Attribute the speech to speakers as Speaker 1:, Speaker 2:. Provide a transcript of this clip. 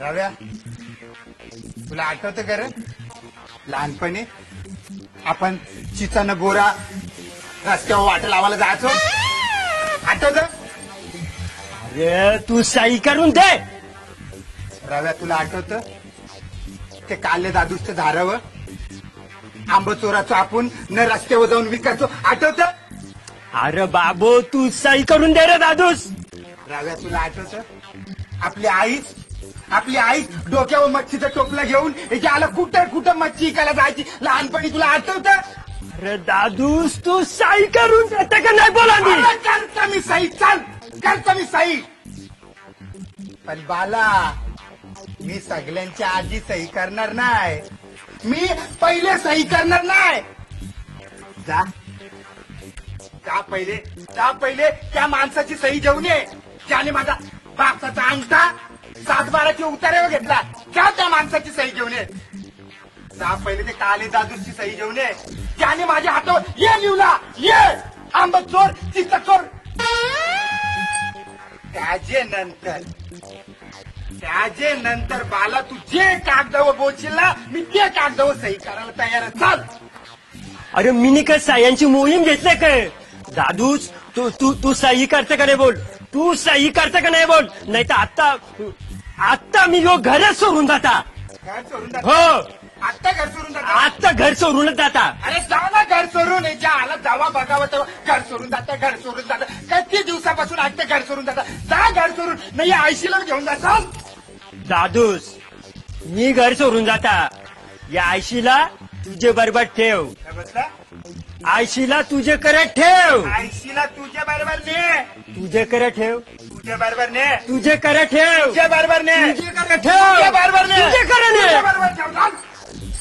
Speaker 1: रव्या, तुला आठवतं का रे लहानपणी आपण चिचानं बोरा रस्त्यावर वाट लावायला जायचो? आठवतं?
Speaker 2: अरे तू सही करून दे.
Speaker 1: रव्या, तुला आठवतं ते काले दादूचं धारावं आंब चोराचं आपण न रस्त्यावर जाऊन विकायचो? आठवतं?
Speaker 2: अरे बाबू तू सही करून दे रे दादूस.
Speaker 1: रव्या, तुला आठवतं आपली आई डोक्यावर मच्छीचं टोपलं घेऊन याला कुठं कुठं मच्छी इकायला जायची लहानपणी? तुला आठवतं?
Speaker 2: अरे दादूस तू सही करून देते का नाही बोला मी.
Speaker 1: अरे करतो मी सही, चल करतो मी सही. पण बाला, मी सगळ्यांच्या आधी सही करणार नाही. मी पहिले सही करणार नाही. जा पहिले त्या माणसाची सही घेऊन ये ज्याने माझा बापसाचा अंगठा 7-12ची उतार्यावर घेतला. त्या माणसाची सही घेऊन ये. जा पहिले ते काले दादूची सही घेऊन ये ज्याने माझ्या हातावर ये लिवला, ये आंब चोर, चित्त चोर. त्याचे नंतर बाला तू जे कागदावर बोलशील ना, मी ते कागदावर सही करायला तयार आहे. चाल.
Speaker 2: अरे मी काय सह्यांची मोहीम घेतले काय दादूस. तू सही करते का नाही बोल. तू सही करते का नाही बोल. नाही तर आता मी लोक घरच सोडून जाता.
Speaker 1: घर सोडून जा.
Speaker 2: हो
Speaker 1: आत्ता घर सोडून जा.
Speaker 2: आता घर सोडूनच जाता.
Speaker 1: अरे जा ना घर सोडून. ज्या आला जावा बघावं तेव्हा घर सोडून जाता. किती दिवसापासून आता घर सोडून जाता. जा घर सोडून. नाही आयशीला घेऊन जा.
Speaker 2: दादूस मी घर सोडून जाता. या आयशीला तुझे बरोबर ठेव. आयशीला तुझे करत ठेव.
Speaker 1: आयशीला तुझ्या बरोबर ने.
Speaker 2: तुझे करत ठेव.
Speaker 1: तुझ्या बरोबर ने.
Speaker 2: तुझे करत ठेव.
Speaker 1: तुझ्या बरोबर ने.
Speaker 2: तुझे करत ठेव.